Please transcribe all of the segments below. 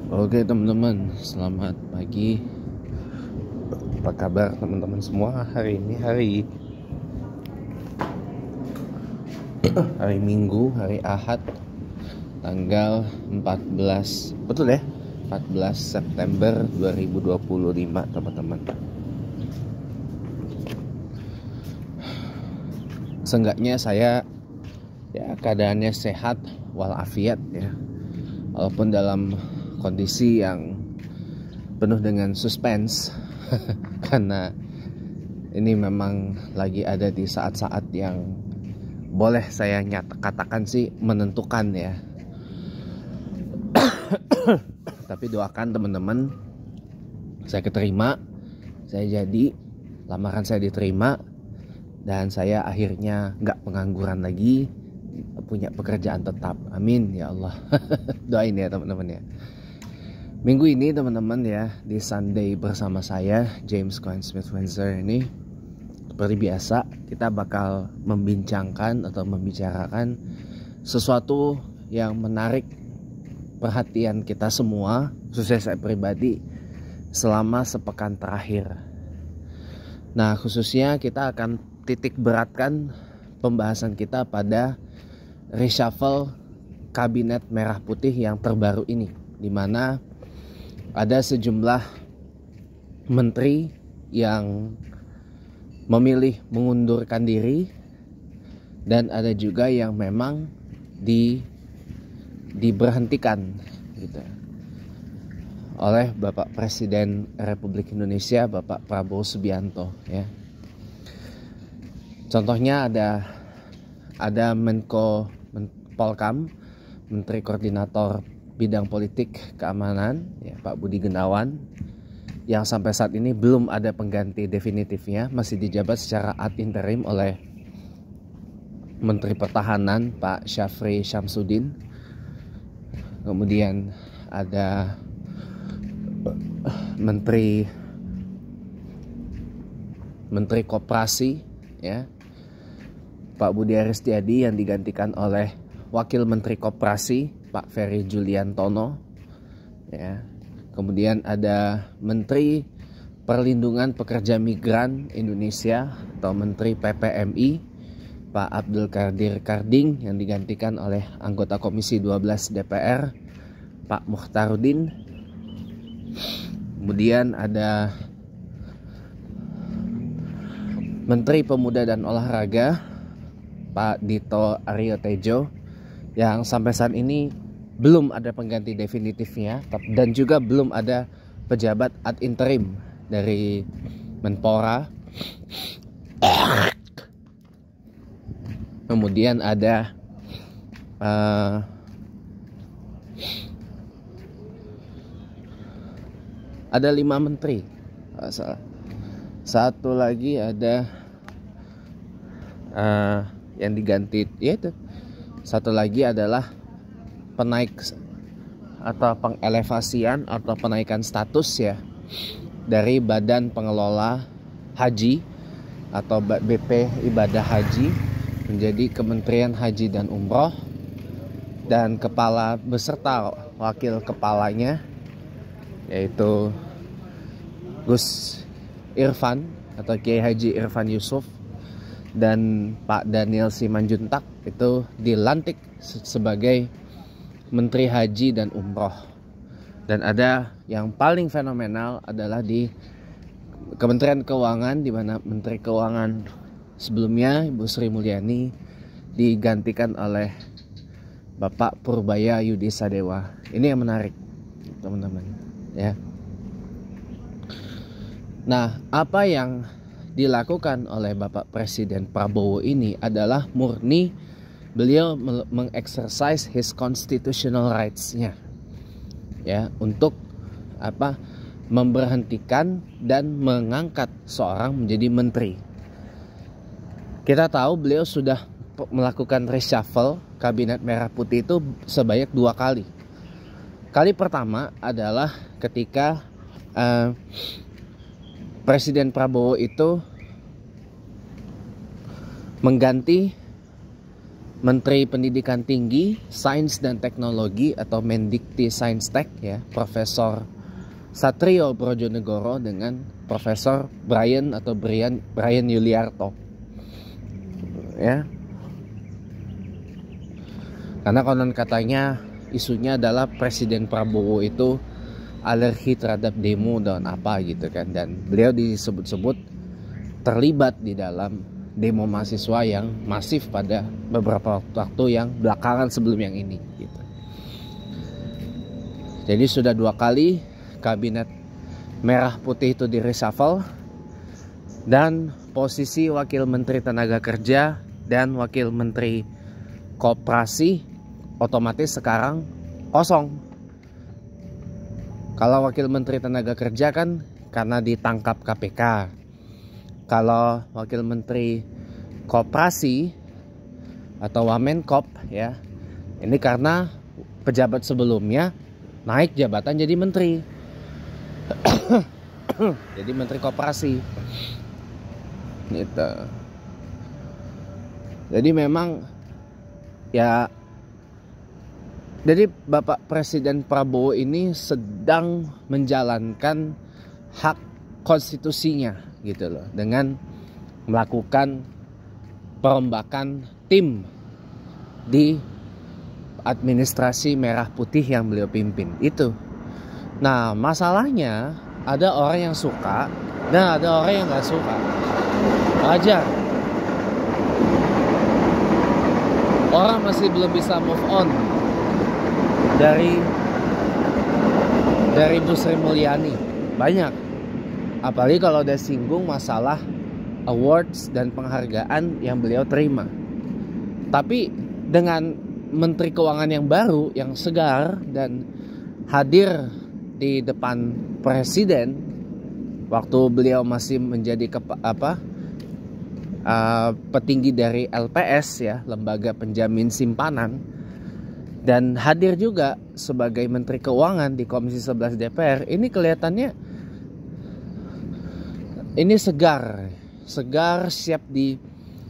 Oke teman-teman, selamat pagi. Apa kabar teman-teman semua? Hari ini hari Minggu, hari Ahad, tanggal 14, betul ya? 14 September 2025 teman-teman. Seenggaknya saya ya keadaannya sehat walafiat ya. Walaupun dalam kondisi yang penuh dengan suspense karena ini memang lagi ada di saat-saat yang boleh saya katakan sih menentukan ya. Tapi doakan teman-teman, saya keterima, saya jadi, lamaran saya diterima, dan saya akhirnya nggak pengangguran lagi, punya pekerjaan tetap. Amin ya Allah. Doain ya teman-teman ya. Minggu ini teman-teman ya, di Sunday bersama saya James Cohen Smith Windsor ini, seperti biasa kita bakal membincangkan atau membicarakan sesuatu yang menarik perhatian kita semua, khususnya saya pribadi, selama sepekan terakhir. Nah, khususnya kita akan titik beratkan pembahasan kita pada reshuffle kabinet merah putih yang terbaru ini, di mana ada sejumlah menteri yang memilih mengundurkan diri, dan ada juga yang memang diberhentikan gitu oleh Bapak Presiden Republik Indonesia, Bapak Prabowo Subianto ya. Contohnya ada Menko Polkam, Menteri Koordinator Bidang Politik Keamanan ya, Pak Budi Gunawan, yang sampai saat ini belum ada pengganti definitifnya, masih dijabat secara ad interim oleh Menteri Pertahanan Pak Syafri Syamsuddin. Kemudian ada Menteri Koperasi ya, Pak Budi Aristiadi, yang digantikan oleh Wakil Menteri Koperasi Pak Ferry Juliantono ya. Kemudian ada Menteri Perlindungan Pekerja Migran Indonesia atau Menteri PPMI Pak Abdul Qadir Karding, yang digantikan oleh anggota Komisi 12 DPR Pak Mukhtarudin. Kemudian ada Menteri Pemuda dan Olahraga Pak Dito Aryo Tejo, yang sampai saat ini belum ada pengganti definitifnya, dan juga belum ada pejabat ad interim dari Menpora. Kemudian ada ada 5 menteri. Satu lagi ada yang diganti, yaitu satu lagi adalah penaik atau pengelevasian atau penaikan status ya, dari Badan Pengelola Haji atau BP Ibadah Haji menjadi Kementerian Haji dan Umroh, dan kepala beserta wakil kepalanya yaitu Gus Irfan atau Kiai Haji Irfan Yusuf dan Pak Daniel Simanjuntak itu dilantik sebagai Menteri Haji dan Umroh. Dan ada yang paling fenomenal adalah di Kementerian Keuangan, di mana Menteri Keuangan sebelumnya Ibu Sri Mulyani digantikan oleh Bapak Purbaya Yudi Sadewa. Ini yang menarik teman-teman ya. Nah, apa yang dilakukan oleh Bapak Presiden Prabowo ini adalah murni beliau mengexercise his constitutional rights-nya ya, untuk memberhentikan dan mengangkat seorang menjadi menteri. Kita tahu beliau sudah melakukan reshuffle kabinet merah putih itu sebanyak 2 kali. Kali pertama adalah ketika Presiden Prabowo itu mengganti Menteri Pendidikan Tinggi, Sains dan Teknologi atau Mendikti Saintek ya, Profesor Satrio Brojonegoro dengan Profesor Brian Yuliarto. Ya. Karena konon katanya isunya adalah Presiden Prabowo itu alergi terhadap demo dan apa gitu kan, dan beliau disebut-sebut terlibat di dalam demo mahasiswa yang masif pada beberapa waktu yang belakangan sebelum yang ini gitu. Jadi sudah 2 kali kabinet merah putih itu di reshuffle, dan posisi Wakil Menteri Tenaga Kerja dan Wakil Menteri Koperasi otomatis sekarang kosong. Kalau Wakil Menteri Tenaga Kerja kan karena ditangkap KPK. Kalau Wakil Menteri Koperasi atau Wamenkop ya, ini karena pejabat sebelumnya naik jabatan jadi menteri. Jadi Menteri Koperasi gitu. Jadi memang ya, jadi Bapak Presiden Prabowo ini sedang menjalankan hak konstitusinya gitu loh, dengan melakukan perombakan tim di administrasi merah putih yang beliau pimpin itu. Nah masalahnya ada orang yang suka dan ada orang yang nggak suka. Wajar. Orang masih belum bisa move on dari Bu Sri Mulyani. Banyak. Apalagi kalau udah singgung masalah awards dan penghargaan yang beliau terima. Tapi dengan Menteri Keuangan yang baru, yang segar dan hadir di depan Presiden waktu beliau masih menjadi petinggi dari LPS ya, Lembaga Penjamin Simpanan, dan hadir juga sebagai Menteri Keuangan di Komisi 11 DPR, ini kelihatannya ini segar siap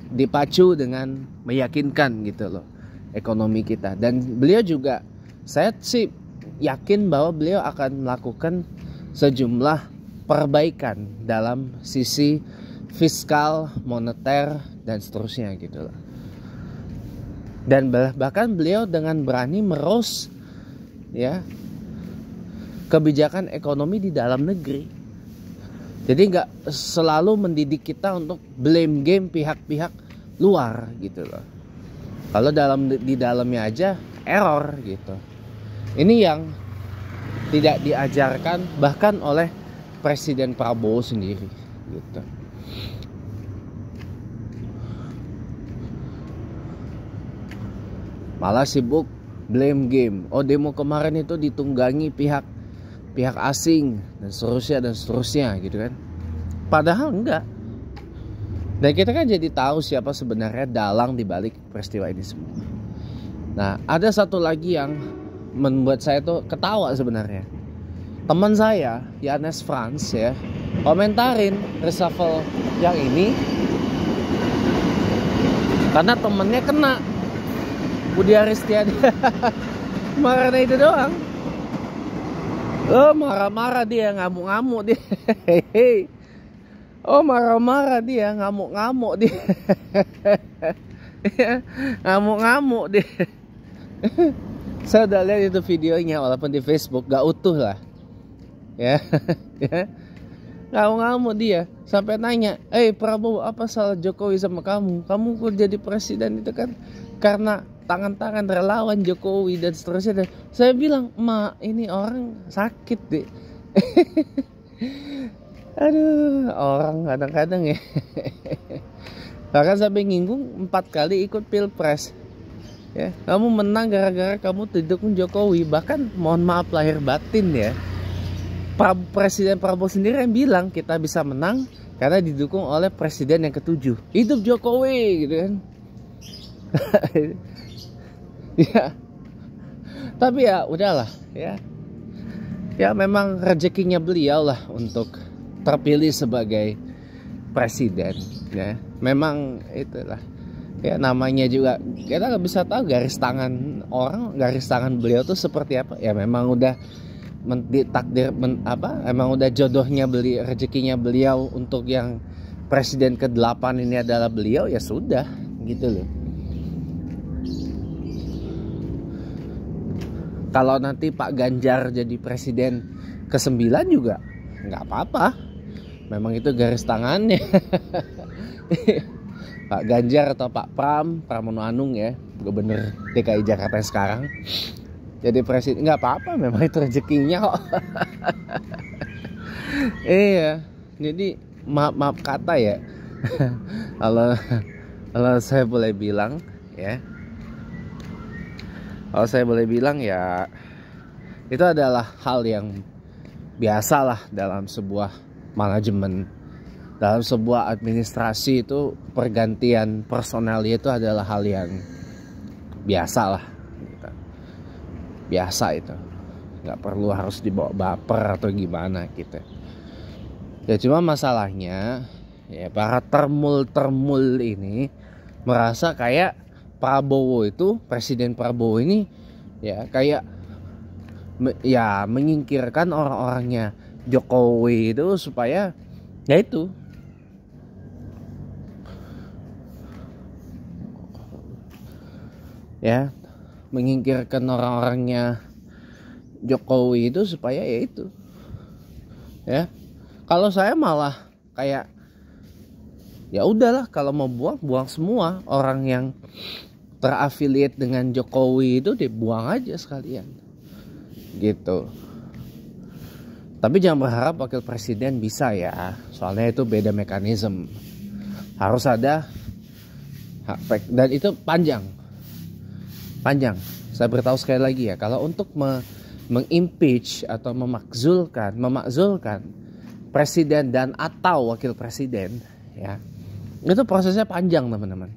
dipacu dengan meyakinkan gitu loh ekonomi kita. Dan beliau juga, saya sih yakin bahwa beliau akan melakukan sejumlah perbaikan dalam sisi fiskal, moneter dan seterusnya gitu loh. Dan bahkan beliau dengan berani meros ya kebijakan ekonomi di dalam negeri. Jadi nggak selalu mendidik kita untuk blame game pihak-pihak luar gitu loh. Kalau di dalamnya aja error gitu. Ini yang tidak diajarkan bahkan oleh Presiden Prabowo sendiri gitu. Malah sibuk blame game. Oh, demo kemarin itu ditunggangi pihak asing dan seterusnya gitu kan. Padahal enggak. Dan kita kan jadi tahu siapa sebenarnya dalang di balik peristiwa ini semua. Nah, ada satu lagi yang membuat saya tuh ketawa sebenarnya. Teman saya, Yanes Frans ya, komentarin reshuffle yang ini karena temennya kena Budi Aristiadi. Marah itu doang. Oh, marah-marah dia, ngamuk-ngamuk dia. Oh, marah-marah dia, ngamuk-ngamuk dia. Ngamuk-ngamuk dia. Saya udah lihat itu videonya, walaupun di Facebook gak utuh lah. Ya. Ngamuk-ngamuk dia, sampai nanya, Prabowo, apa salah Jokowi sama kamu? Kamu kok jadi presiden itu kan karena tangan-tangan relawan Jokowi dan seterusnya. Dan saya bilang, ini orang sakit deh. Aduh, orang kadang-kadang ya. Bahkan sampai nyinggung 4 kali ikut pilpres. Ya, kamu menang gara-gara kamu didukung Jokowi. Bahkan mohon maaf lahir batin ya, Presiden Prabowo sendiri yang bilang kita bisa menang karena didukung oleh presiden yang ke-7. Hidup Jokowi gitu kan. Ya. Tapi ya udahlah ya. Ya memang rezekinya beliau lah untuk terpilih sebagai presiden ya. Memang itulah. Ya namanya juga kita nggak bisa tahu garis tangan orang, garis tangan beliau tuh seperti apa. Ya memang udah ditakdir emang udah jodohnya beliau, rezekinya beliau untuk yang presiden ke-8 ini adalah beliau, ya sudah gitu loh. Kalau nanti Pak Ganjar jadi presiden ke-9 juga nggak apa-apa. Memang itu garis tangannya. Pak Ganjar atau Pak Pramono Anung ya, Gubernur DKI Jakarta sekarang, jadi presiden nggak apa-apa, memang itu rezekinya kok. Iya, jadi maaf kata ya. kalau kalau saya boleh bilang ya, ya itu adalah hal yang biasa lah dalam sebuah manajemen. Dalam sebuah administrasi itu pergantian personel itu adalah hal yang biasa lah, biasa itu, nggak perlu harus dibawa baper atau gimana gitu. Ya cuma masalahnya ya para termul ini merasa kayak Prabowo itu, Presiden Prabowo ini ya kayak ya menyingkirkan orang-orangnya Jokowi itu supaya ya itu ya menyingkirkan orang-orangnya Jokowi itu supaya ya itu ya. Kalau saya malah kayak ya udahlah, kalau mau buang semua orang yang terafiliate dengan Jokowi itu dibuang aja sekalian gitu. Tapi jangan berharap wakil presiden bisa ya, soalnya itu beda mekanisme, harus ada hak dan itu panjang. Saya beritahu sekali lagi ya, kalau untuk mengimpeach atau memakzulkan presiden dan atau wakil presiden ya, itu prosesnya panjang teman-teman.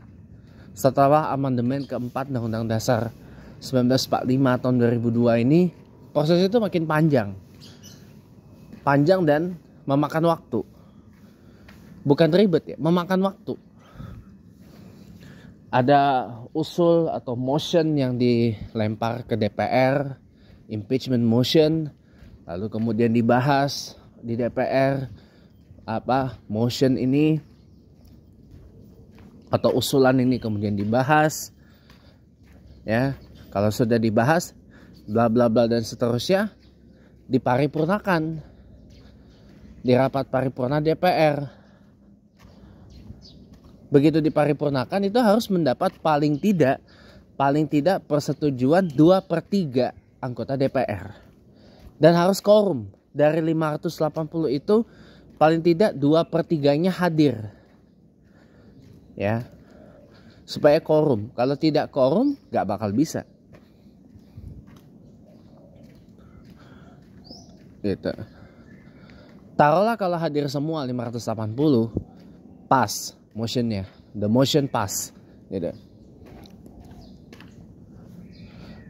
Setelah amandemen keempat Undang-Undang Dasar 1945 tahun 2002 ini, proses itu makin panjang dan memakan waktu. Bukan ribet ya, memakan waktu. Ada usul atau motion yang dilempar ke DPR, impeachment motion, lalu kemudian dibahas di DPR motion ini atau usulan ini kemudian dibahas ya. Kalau sudah dibahas bla bla bla dan seterusnya, diparipurnakan di rapat paripurna DPR. Begitu diparipurnakan itu harus mendapat paling tidak persetujuan 2/3 anggota DPR. Dan harus quorum. Dari 580 itu paling tidak 2/3-nya hadir. Ya. Supaya quorum. Kalau tidak quorum gak bakal bisa. Gitu. Taruhlah kalau hadir semua 580, pas motionnya, the motion pass gitu.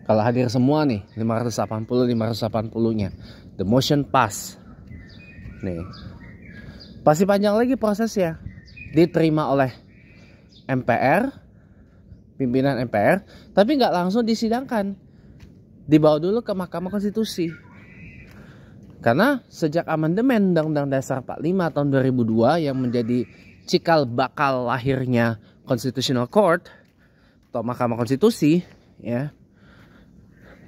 Kalau hadir semua nih 580-nya, the motion pass nih, pasti panjang lagi prosesnya, diterima oleh MPR, pimpinan MPR, tapi nggak langsung disidangkan, dibawa dulu ke Mahkamah Konstitusi. Karena sejak amandemen Undang-Undang Dasar 45 tahun 2002 yang menjadi cikal bakal lahirnya Constitutional Court atau Mahkamah Konstitusi ya,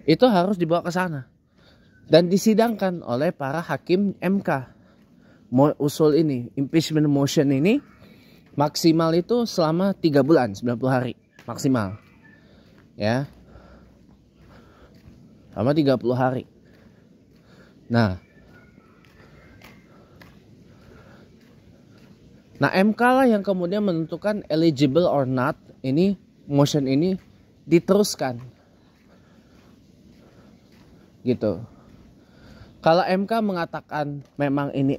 itu harus dibawa ke sana dan disidangkan oleh para hakim MK. Usul ini, impeachment motion ini maksimal itu selama 3 bulan, 90 hari maksimal ya, selama 30 hari. Nah MK lah yang kemudian menentukan eligible or not ini motion ini diteruskan gitu. Kalau MK mengatakan memang ini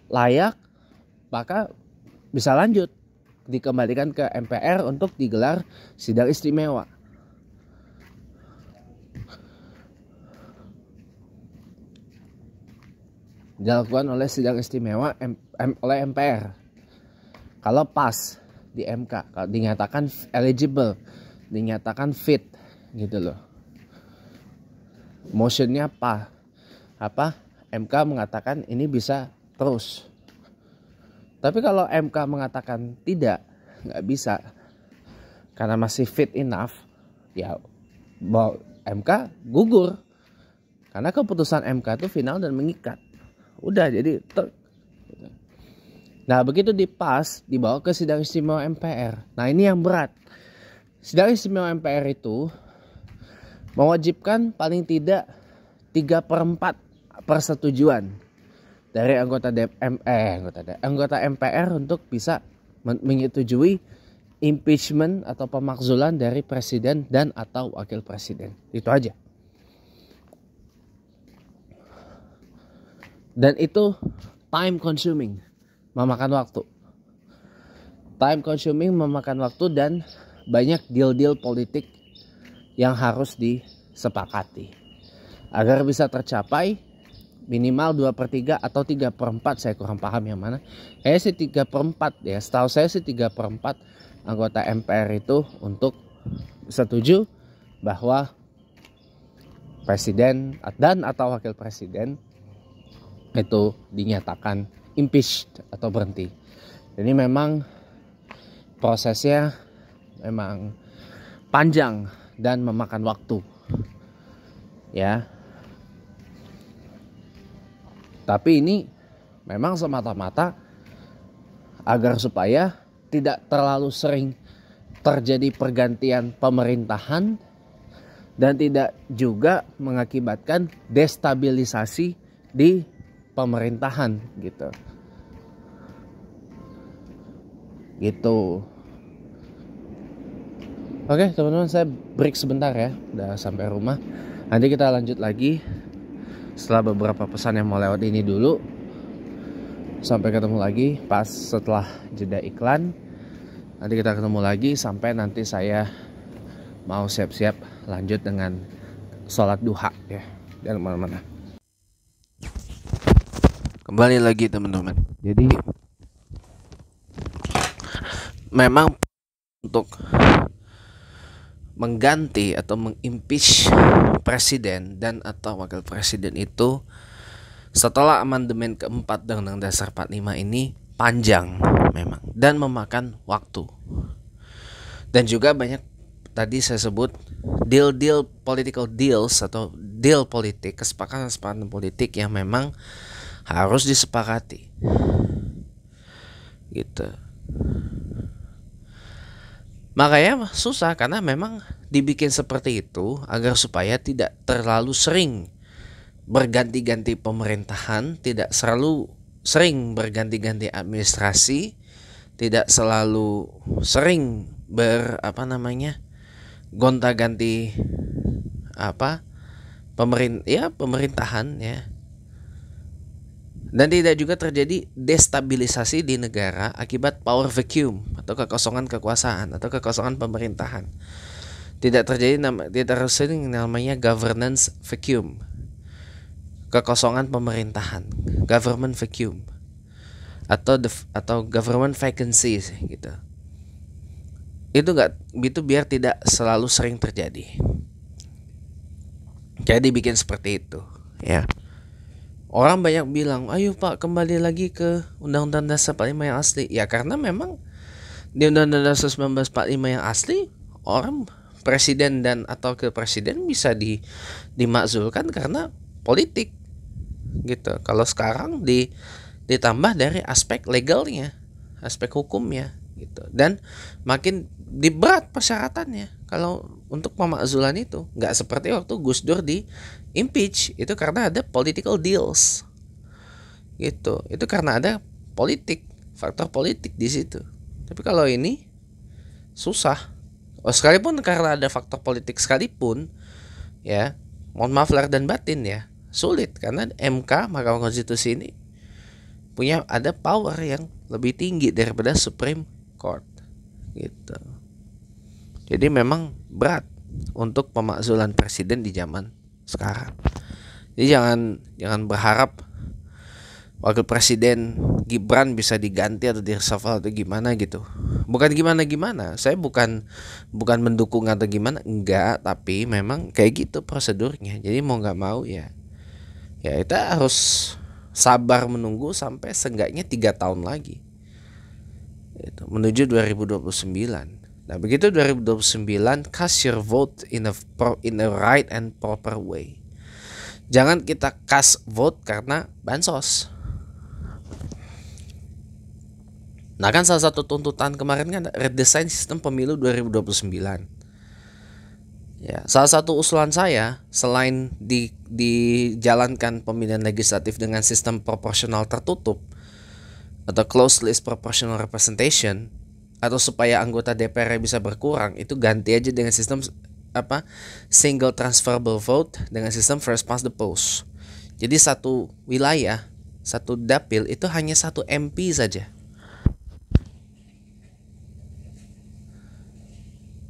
layak, maka bisa lanjut dikembalikan ke MPR untuk digelar sidang istimewa. Dilakukan oleh sidang istimewa oleh MPR. Kalau pas di MK, kalau dinyatakan eligible, dinyatakan fit gitu loh. Motionnya apa MK mengatakan ini bisa terus. Tapi kalau MK mengatakan tidak, nggak bisa karena masih fit enough, ya MK gugur karena keputusan MK itu final dan mengikat. Udah jadi Nah begitu dibawa ke sidang istimewa MPR. Nah ini yang berat. Sidang istimewa MPR itu mewajibkan paling tidak 3/4 persetujuan dari anggota MPR untuk bisa menyetujui impeachment atau pemakzulan dari presiden dan atau wakil presiden. Itu aja. Dan itu time consuming, memakan waktu. Time consuming, memakan waktu, dan banyak deal-deal politik yang harus disepakati agar bisa tercapai minimal 2/3 atau 3/4. Saya kurang paham yang mana. Kayaknya sih 3/4 ya. Setahu saya sih 3/4 anggota MPR itu untuk setuju bahwa presiden dan atau wakil presiden itu dinyatakan impeached atau berhenti. Jadi memang prosesnya memang panjang dan memakan waktu. Ya. Tapi ini memang semata-mata agar supaya tidak terlalu sering terjadi pergantian pemerintahan dan tidak juga mengakibatkan destabilisasi di pemerintahan gitu. Oke teman-teman, saya break sebentar ya. Udah sampai rumah. Nanti kita lanjut lagi setelah beberapa pesan yang mau lewat ini dulu. Sampai ketemu lagi pas setelah jeda iklan. Nanti kita ketemu lagi sampai nanti saya mau siap-siap lanjut dengan sholat duha ya. Jangan kemana-mana. Kembali lagi teman-teman. Jadi memang untuk mengganti atau mengimpeach presiden dan atau wakil presiden itu setelah amandemen keempat Undang-Undang Dasar 45 ini panjang memang dan memakan waktu. Dan juga banyak tadi saya sebut deal political deals atau deal politik, kesepakatan politik yang memang harus disepakati. Gitu. Makanya susah karena memang dibikin seperti itu agar supaya tidak terlalu sering berganti-ganti pemerintahan, tidak selalu sering berganti-ganti administrasi, tidak selalu sering gonta-ganti pemerintahan ya. Dan tidak juga terjadi destabilisasi di negara akibat power vacuum atau kekosongan kekuasaan atau kekosongan pemerintahan. Tidak sering namanya governance vacuum. Kekosongan pemerintahan, government vacuum. Atau government vacancy gitu. Itu biar tidak selalu sering terjadi. Jadi bikin seperti itu, ya. Orang banyak bilang, ayo Pak kembali lagi ke Undang-Undang Dasar 45 yang asli. Ya karena memang di Undang-Undang Dasar 1945 yang asli, orang presiden dan atau ke presiden bisa dimakzulkan karena politik gitu. Kalau sekarang ditambah dari aspek legalnya, aspek hukumnya gitu. Dan makin diberat persyaratannya kalau untuk pemakzulan itu. Nggak seperti waktu Gus Dur di impeach, itu karena ada political deals gitu. Itu karena ada faktor politik di situ. Tapi kalau ini susah. Sekalipun karena ada faktor politik sekalipun, ya, mohon maaf lahir dan batin ya, sulit karena MK Mahkamah Konstitusi ini ada power yang lebih tinggi daripada Supreme Court gitu. Jadi memang berat untuk pemakzulan presiden di zaman sekarang. Jadi jangan berharap wakil presiden Gibran bisa diganti atau di-reshuffle atau gimana gitu. Bukan gimana-gimana, saya bukan mendukung atau gimana, enggak, tapi memang kayak gitu prosedurnya. Jadi mau nggak mau ya kita harus sabar menunggu sampai seenggaknya 3 tahun lagi gitu, menuju 2029. Nah begitu 2029, cast your vote in a right and proper way. Jangan kita cast vote karena bansos. Nah kan salah satu tuntutan kemarin kan redesign sistem pemilu 2029. Ya, salah satu usulan saya selain dijalankan pemilihan legislatif dengan sistem proporsional tertutup atau closed list proportional representation, atau supaya anggota DPR bisa berkurang, itu ganti aja dengan sistem single transferable vote dengan sistem first past the post. Jadi satu wilayah, satu dapil itu hanya satu MP saja.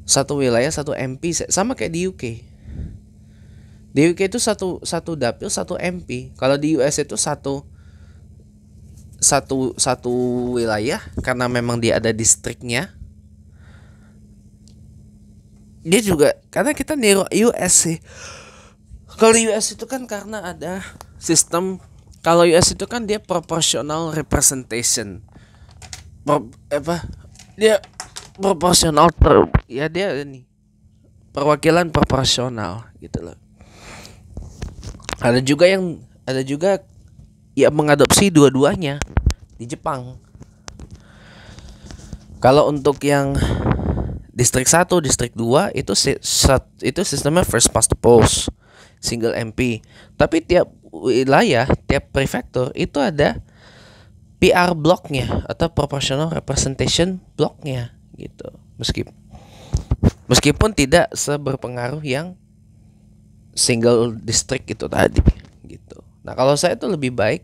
Satu wilayah satu MP, sama kayak di UK. Di UK itu satu dapil satu MP. Kalau di US itu satu wilayah, karena memang dia ada distriknya. Dia juga karena kita niru US sih. Kalau di US itu kan karena ada sistem, kalau US itu kan dia proportional representation. Dia proporsional dia ini perwakilan proporsional gitu loh. Ada juga yang mengadopsi dua-duanya di Jepang. Kalau untuk yang distrik 1, distrik 2 itu sistemnya first past the post, single MP. Tapi tiap wilayah, tiap prefektur itu ada PR blocknya atau proportional representation blocknya gitu. Meskipun tidak seberpengaruh yang single district itu tadi gitu. Nah, kalau saya itu lebih baik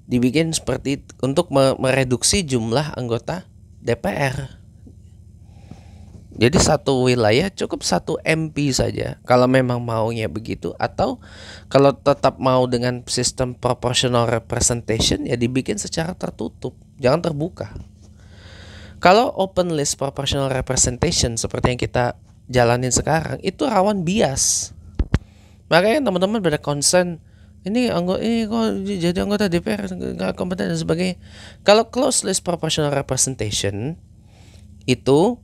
dibikin seperti untuk mereduksi jumlah anggota DPR. Jadi satu wilayah cukup satu MP saja kalau memang maunya begitu, atau kalau tetap mau dengan sistem proportional representation ya dibikin secara tertutup, jangan terbuka. Kalau open list proportional representation seperti yang kita jalanin sekarang itu rawan bias. Makanya teman-teman pada concern ini kok jadi anggota DPR nggak kompeten dan sebagainya. Kalau closed list proportional representation itu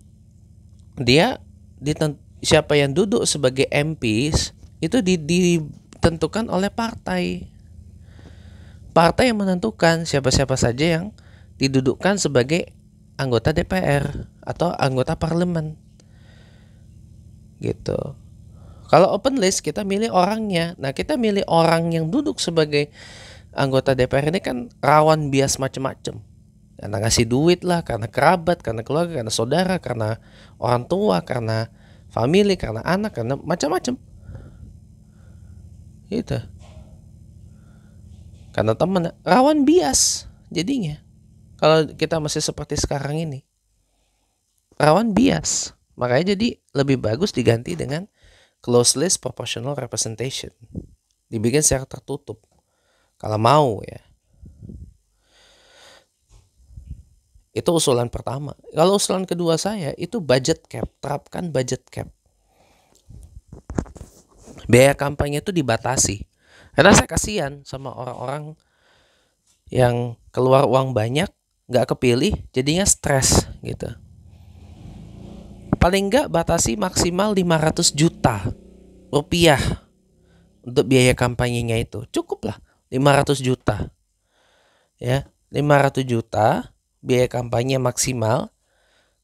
dia siapa yang duduk sebagai MPs itu ditentukan oleh partai yang menentukan siapa-siapa saja yang didudukkan sebagai anggota DPR atau anggota parlemen gitu. Kalau open list kita milih orangnya. Nah, kita milih orang yang duduk sebagai anggota DPR ini kan rawan bias macam-macam. Karena ngasih duit lah, karena kerabat, karena keluarga, karena saudara, karena orang tua, karena family, karena anak, karena macam-macam. Gitu. Karena teman, rawan bias jadinya. Kalau kita masih seperti sekarang ini, rawan bias. Makanya jadi lebih bagus diganti dengan closed list proportional representation. Dibikin secara tertutup. Kalau mau ya. Itu usulan pertama. Kalau usulan kedua saya itu budget cap. Terapkan budget cap. Biaya kampanye itu dibatasi. Karena saya kasihan sama orang-orang yang keluar uang banyak, nggak kepilih, jadinya stres gitu. Paling nggak batasi maksimal 500 juta rupiah untuk biaya kampanyenya itu. Cukup lah 500 juta. Ya, 500 juta biaya kampanye maksimal.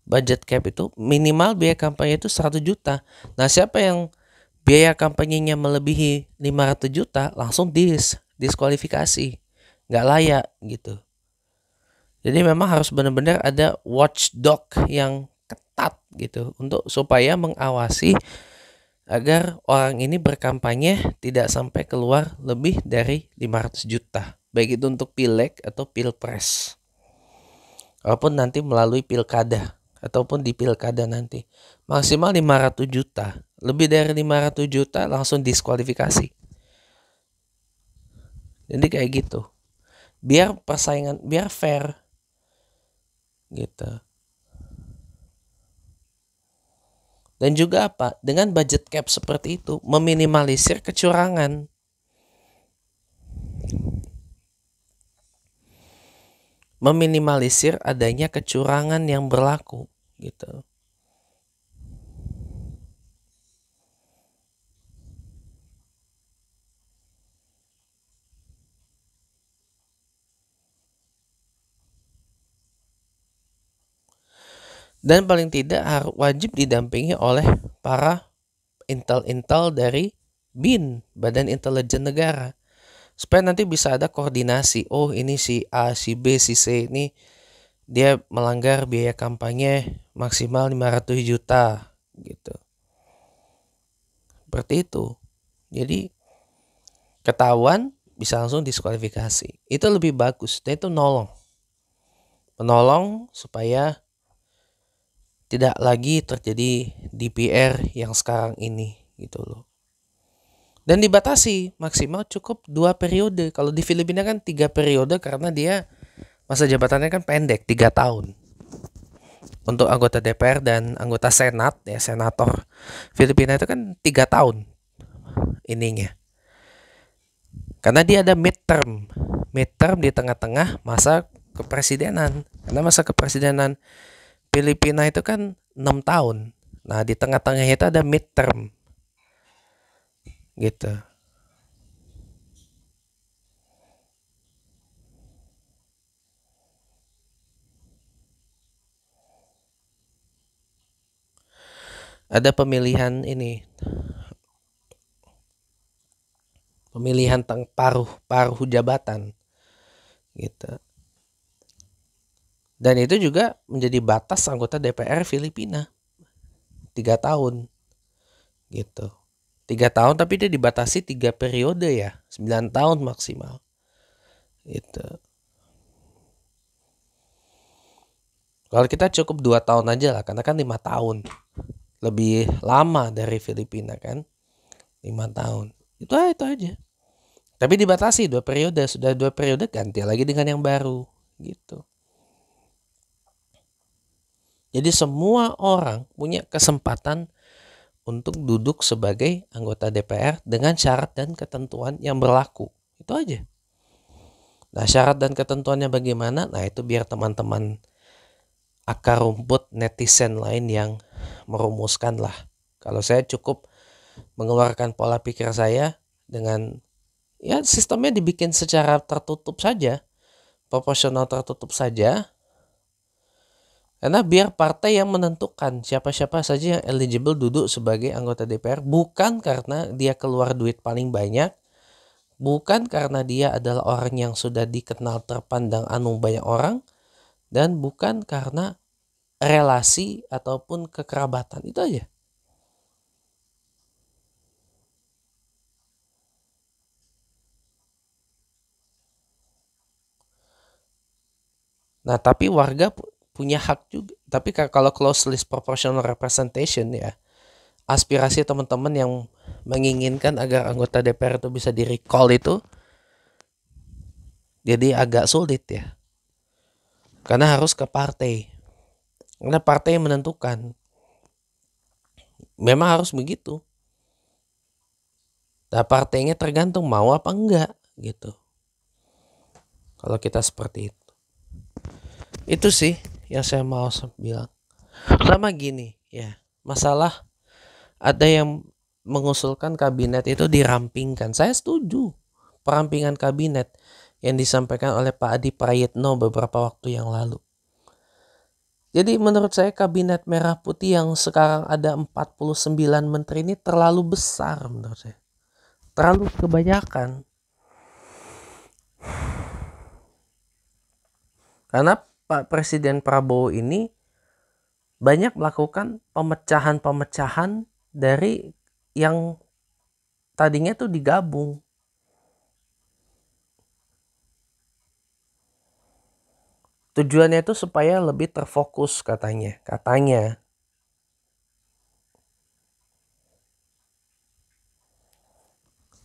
Budget cap itu minimal biaya kampanye itu 100 juta. Nah, siapa yang biaya kampanyenya melebihi 500 juta langsung diskualifikasi. Nggak layak gitu. Jadi memang harus benar-benar ada watchdog yang ketat gitu untuk supaya mengawasi agar orang ini berkampanye tidak sampai keluar lebih dari 500 juta. Baik itu untuk pileg atau pilpres. Walaupun nanti melalui pilkada ataupun di pilkada nanti. Maksimal 500 juta. Lebih dari 500 juta langsung diskualifikasi. Jadi kayak gitu. biar persaingan, biar fair gitu. Dan juga apa? Dengan budget cap seperti itu meminimalisir kecurangan. Meminimalisir adanya kecurangan yang berlaku gitu. Dan paling tidak harus wajib didampingi oleh para intel-intel dari BIN, Badan Intelijen Negara. Supaya nanti bisa ada koordinasi. Oh, ini si A, si B, si C ini dia melanggar biaya kampanye maksimal 500 juta gitu. Seperti itu. Jadi ketahuan bisa langsung diskualifikasi. Itu lebih bagus. Dan itu menolong supaya tidak lagi terjadi DPR yang sekarang ini gitu loh. Dan dibatasi maksimal cukup 2 periode. Kalau di Filipina kan 3 periode karena dia masa jabatannya kan pendek, 3 tahun. Untuk anggota DPR dan anggota Senat, ya senator Filipina itu kan 3 tahun ininya. Karena dia ada midterm di tengah-tengah masa kepresidenan. Karena masa kepresidenan Filipina itu kan 6 tahun. Nah, di tengah-tengahnya itu ada midterm. Gitu. Ada pemilihan ini. Pemilihan paruh jabatan. Gitu. Dan itu juga menjadi batas anggota DPR Filipina. 3 tahun. Gitu. 3 tahun tapi dia dibatasi 3 periode ya. 9 tahun maksimal. Gitu. Kalau kita cukup 2 tahun aja lah. Karena kan 5 tahun. Lebih lama dari Filipina kan. 5 tahun. Itu aja. Tapi dibatasi 2 periode. Sudah 2 periode ganti lagi dengan yang baru. Gitu. Jadi semua orang punya kesempatan untuk duduk sebagai anggota DPR dengan syarat dan ketentuan yang berlaku. Itu aja. Nah, syarat dan ketentuannya bagaimana? Nah, itu biar teman-teman akar rumput netizen lain yang merumuskan lah. Kalau saya cukup mengeluarkan pola pikir saya dengan ya sistemnya dibikin secara tertutup saja, proporsional tertutup saja. Karena biar partai yang menentukan siapa-siapa saja yang eligible duduk sebagai anggota DPR, bukan karena dia keluar duit paling banyak, bukan karena dia adalah orang yang sudah dikenal terpandang banyak orang, dan bukan karena relasi ataupun kekerabatan. Itu aja. Nah, tapi warga punya hak juga. Tapi kalau close list proportional representation ya, aspirasi teman-teman yang menginginkan agar anggota DPR itu bisa di-recall itu jadi agak sulit ya. Karena harus ke partai. Karena partai yang menentukan. Memang harus begitu. Nah, partainya tergantung mau apa enggak gitu. Kalau kita seperti itu. Itu sih yang saya mau bilang. Sama gini ya, masalah ada yang mengusulkan kabinet itu dirampingkan. Saya setuju perampingan kabinet yang disampaikan oleh Pak Adi Prayitno beberapa waktu yang lalu. Jadi menurut saya kabinet merah putih yang sekarang ada 49 menteri ini terlalu besar menurut saya. Terlalu kebanyakan. Karena Pak Presiden Prabowo ini banyak melakukan pemecahan-pemecahan dari yang tadinya tuh digabung. Tujuannya itu supaya lebih terfokus katanya.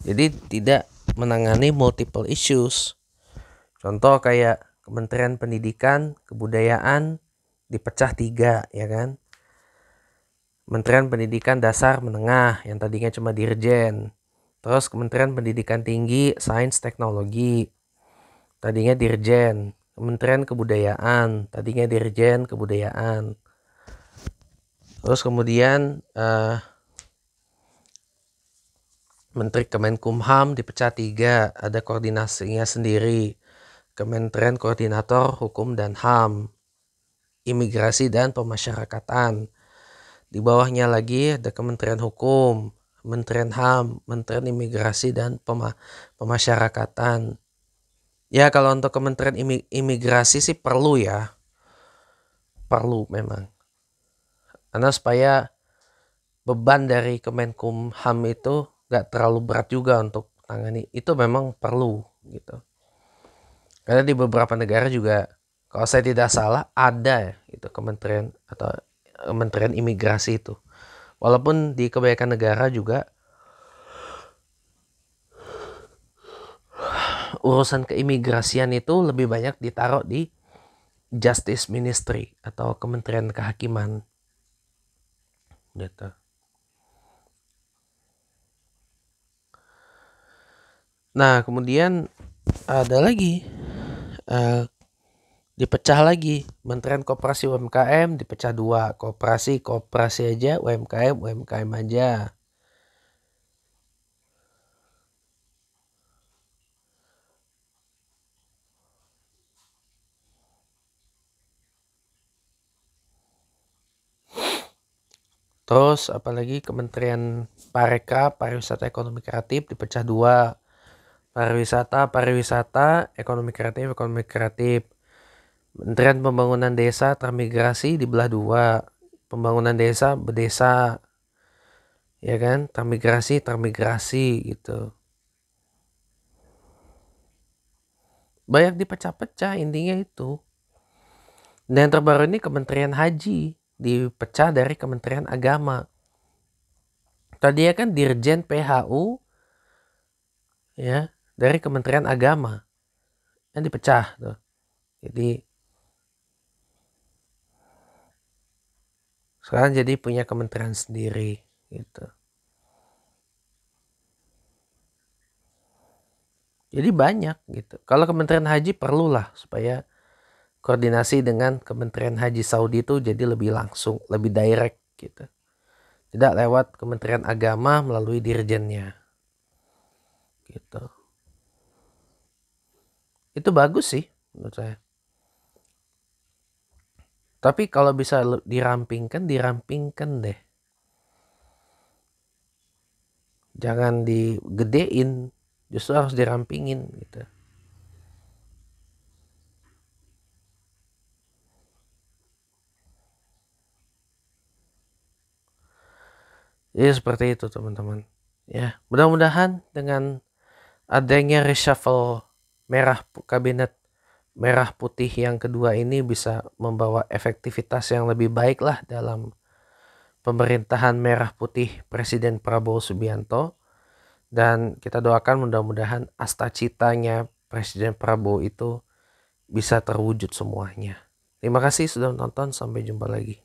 Jadi tidak menangani multiple issues. Contoh kayak Kementerian Pendidikan, Kebudayaan dipecah 3, ya kan? Kementerian Pendidikan Dasar Menengah yang tadinya cuma Dirjen. Terus Kementerian Pendidikan Tinggi, Sains Teknologi, tadinya Dirjen. Kementerian Kebudayaan, tadinya Dirjen Kebudayaan. Terus kemudian Menteri Kemenkumham dipecah 3, ada koordinasinya sendiri. Kementerian Koordinator Hukum dan HAM, Imigrasi dan Pemasyarakatan. Di bawahnya lagi ada Kementerian Hukum, Kementerian HAM, Kementerian Imigrasi dan Pemasyarakatan. Ya kalau untuk Kementerian Imigrasi sih perlu ya. Perlu memang. Karena supaya beban dari Kemenkumham itu gak terlalu berat juga untuk tangani. Itu memang perlu gitu. Karena di beberapa negara juga, kalau saya tidak salah, ada ya itu kementerian atau Kementerian Imigrasi itu. Walaupun di kebanyakan negara juga urusan keimigrasian itu lebih banyak ditaruh di Justice Ministry atau Kementerian Kehakiman. Gitu. Nah, kemudian ada lagi dipecah lagi. Kementerian Koperasi UMKM dipecah 2, koperasi aja, UMKM aja. Terus apalagi Kementerian Parekraf, Pariwisata Ekonomi Kreatif dipecah 2. Pariwisata, Ekonomi Kreatif. Kementerian Pembangunan Desa, Transmigrasi dibelah 2. Pembangunan desa, berdesa. Ya kan? Transmigrasi gitu. Banyak dipecah-pecah, intinya itu. Dan yang terbaru ini Kementerian Haji dipecah dari Kementerian Agama. Tadinya kan Dirjen PHU ya, dari Kementerian Agama. Yang dipecah tuh. Jadi sekarang jadi punya kementerian sendiri gitu. Jadi banyak gitu. Kalau Kementerian Haji perlulah supaya koordinasi dengan Kementerian Haji Saudi itu jadi lebih langsung, lebih direct gitu. Tidak lewat Kementerian Agama melalui dirjennya. Gitu. Itu bagus sih menurut saya. Tapi kalau bisa dirampingkan deh. Jangan digedein, justru harus dirampingin gitu. Jadi seperti itu teman-teman. Ya, mudah-mudahan dengan adanya reshuffle kabinet merah putih yang kedua ini bisa membawa efektivitas yang lebih baik lah dalam pemerintahan merah putih Presiden Prabowo Subianto. Dan kita doakan mudah-mudahan asta-citanya Presiden Prabowo itu bisa terwujud semuanya. Terima kasih sudah menonton, sampai jumpa lagi.